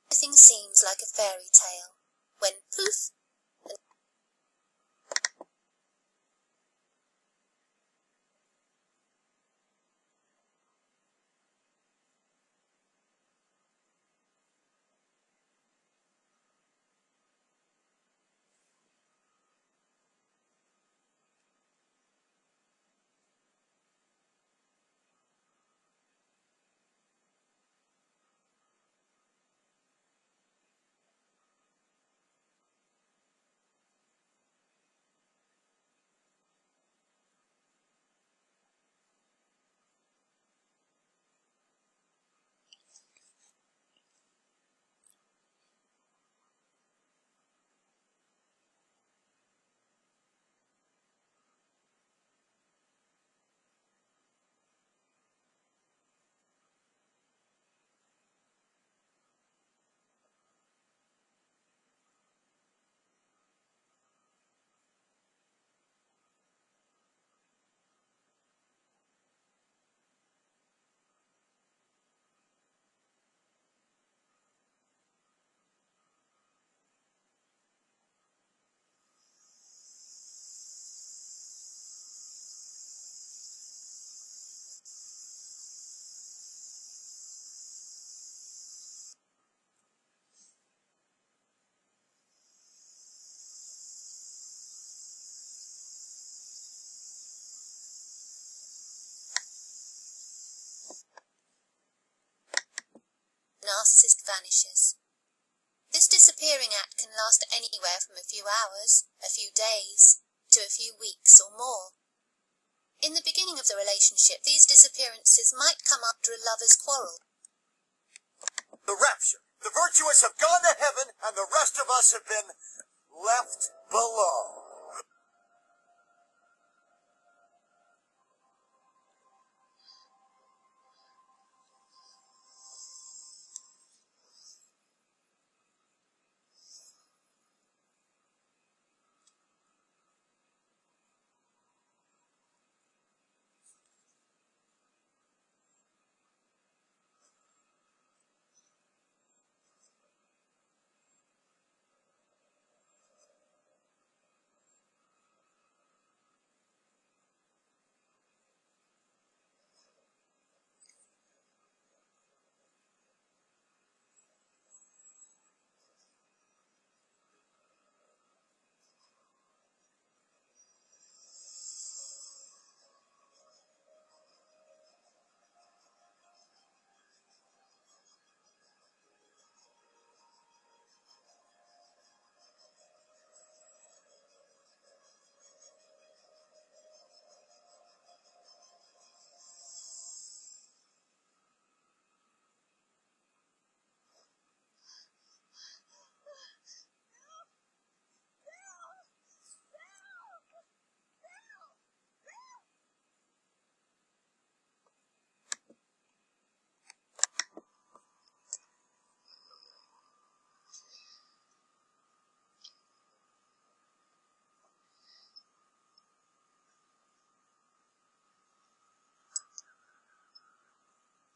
Everything seems like a fairy tale, when poof. Narcissist vanishes. This disappearing act can last anywhere from a few hours, a few days, to a few weeks or more. In the beginning of the relationship, these disappearances might come after a lover's quarrel. The rapture. The virtuous have gone to heaven, and the rest of us have been left below.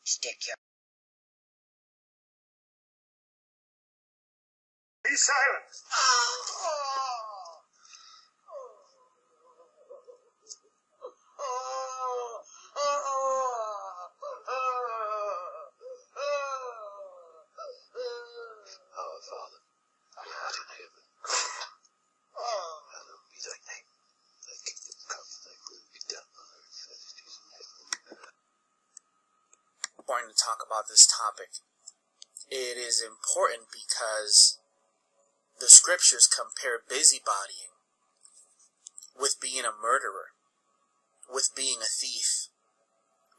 Stick your... Be silent. Our Father, who art in heaven, hallowed be thy name. Thy kingdom come, thy will be done on earth as it is in heaven. Important to talk about this topic. It is important because the scriptures compare busybodying with being a murderer, with being a thief,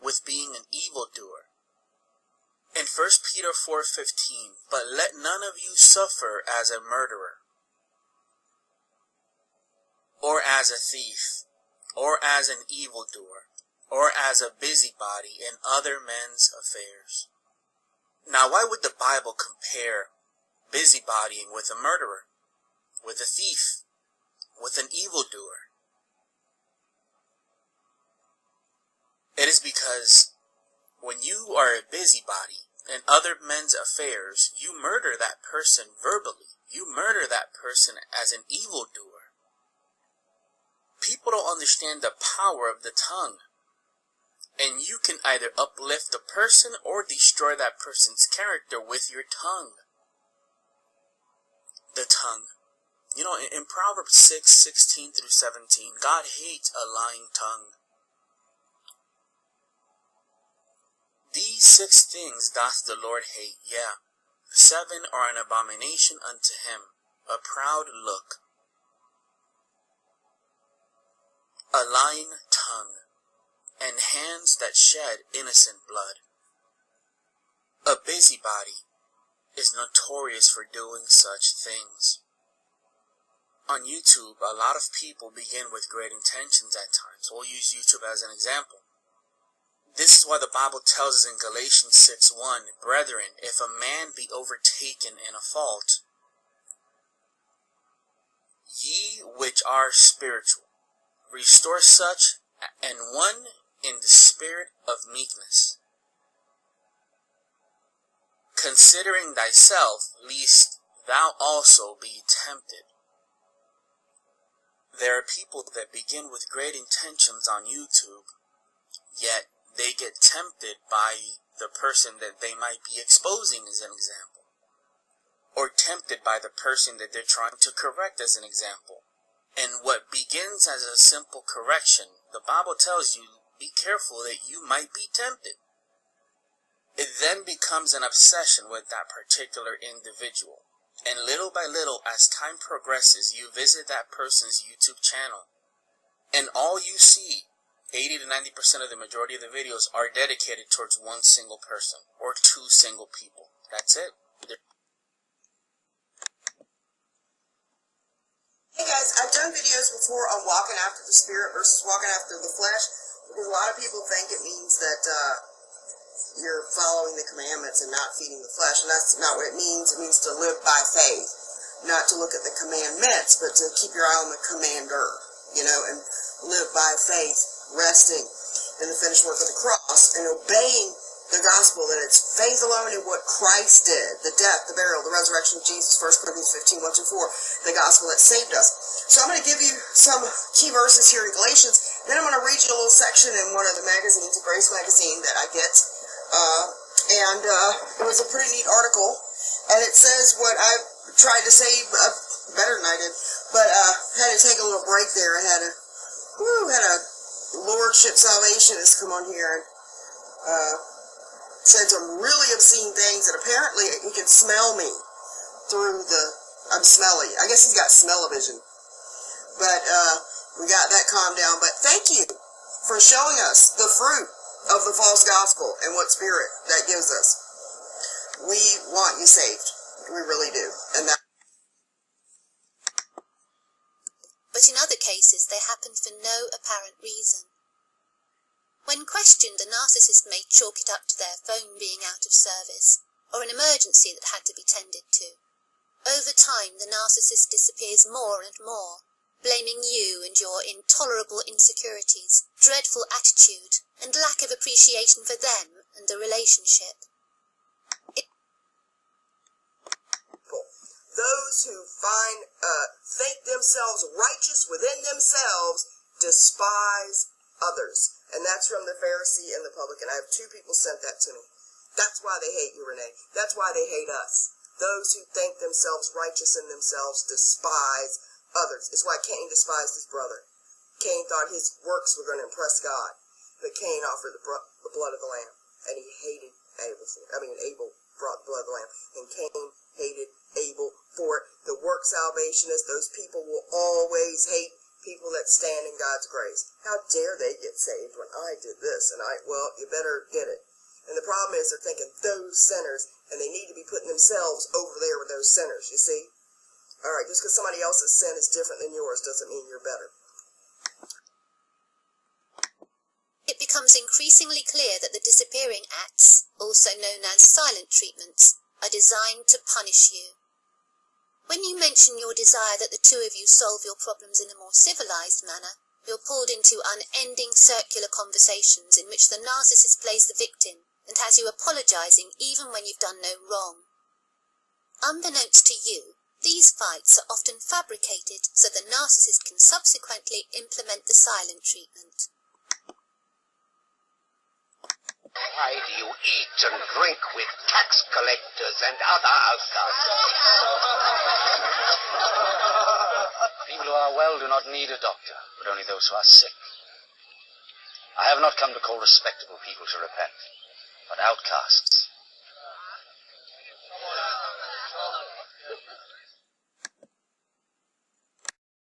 with being an evildoer. In 1 Peter 4:15, but let none of you suffer as a murderer, or as a thief, or as an evildoer, or as a busybody in other men's affairs. Now, why would the Bible compare busybodying with a murderer, with a thief, with an evildoer? It is because when you are a busybody, in other men's affairs, you murder that person verbally. You murder that person as an evildoer. People don't understand the power of the tongue. And you can either uplift a person or destroy that person's character with your tongue. The tongue. You know, in Proverbs 6:16 through 17, God hates a lying tongue. These 6 things doth the Lord hate, 7 are an abomination unto him, a proud look, a lying tongue, and hands that shed innocent blood. A busybody is notorious for doing such things. On YouTube, a lot of people begin with great intentions at times. We'll use YouTube as an example. This is why the Bible tells us in Galatians 6:1, Brethren, if a man be overtaken in a fault, ye which are spiritual, restore such and one in the spirit of meekness, considering thyself, lest thou also be tempted. There are people that begin with great intentions on YouTube, yet they get tempted by the person that they might be exposing as an example, or tempted by the person that they're trying to correct as an example. And what begins as a simple correction, the Bible tells you, be careful that you might be tempted. It then becomes an obsession with that particular individual. And little by little, as time progresses, you visit that person's YouTube channel, and all you see, 80 to 90% of the majority of the videos are dedicated towards one single person or 2 single people. That's it. Hey guys, I've done videos before on walking after the spirit versus walking after the flesh, because a lot of people think it means that you're following the commandments and not feeding the flesh, and that's not what it means. It means to live by faith, not to look at the commandments, but to keep your eye on the commander, and live by faith, resting in the finished work of the cross and obeying the gospel, that it's faith alone in what Christ did, the death, the burial, the resurrection of Jesus, 1 Corinthians 15:1-4, the gospel that saved us. So I'm going to give you some key verses here in Galatians, then I'm going to read you a little section in one of the magazines, a Grace magazine that I get, and it was a pretty neat article, and it says what I tried to say better than I did, but had to take a little break there. I had a Lordship Salvationist come on here and said some really obscene things, and apparently he can smell me through I'm smelly. I guess he's got smell-o-vision. But we got that calmed down. But thank you for showing us the fruit of the false gospel and what spirit that gives us. We want you saved. We really do. And that. But in other cases they happen for no apparent reason. When questioned, a narcissist may chalk it up to their phone being out of service, or an emergency that had to be tended to. Over time, the narcissist disappears more and more, blaming you and your intolerable insecurities, dreadful attitude, and lack of appreciation for them and the relationship. Those who think themselves righteous within themselves despise others. And that's from the Pharisee and the publican. I have 2 people sent that to me. That's why they hate you, Renee. That's why they hate us. Those who think themselves righteous in themselves despise others. It's why Cain despised his brother. Cain thought his works were going to impress God. But Cain offered the blood of the lamb. And he hated Abel for it. Abel brought the blood of the lamb. And Cain hated Abel for it. The work salvationists, those people will always hate people that stand in God's grace. How dare they get saved when I did this? And well, you better get it. And the problem is they're thinking those sinners, and they need to be putting themselves over there with those sinners, you see? All right, just because somebody else's sin is different than yours doesn't mean you're better. It becomes increasingly clear that the disappearing acts, also known as silent treatments, are designed to punish you. When you mention your desire that the 2 of you solve your problems in a more civilized manner, you're pulled into unending circular conversations in which the narcissist plays the victim and has you apologising even when you've done no wrong. Unbeknownst to you, these fights are often fabricated so the narcissist can subsequently implement the silent treatment. Why do you eat and drink with tax collectors and other outcasts? People who are well do not need a doctor, but only those who are sick. I have not come to call respectable people to repent, but outcasts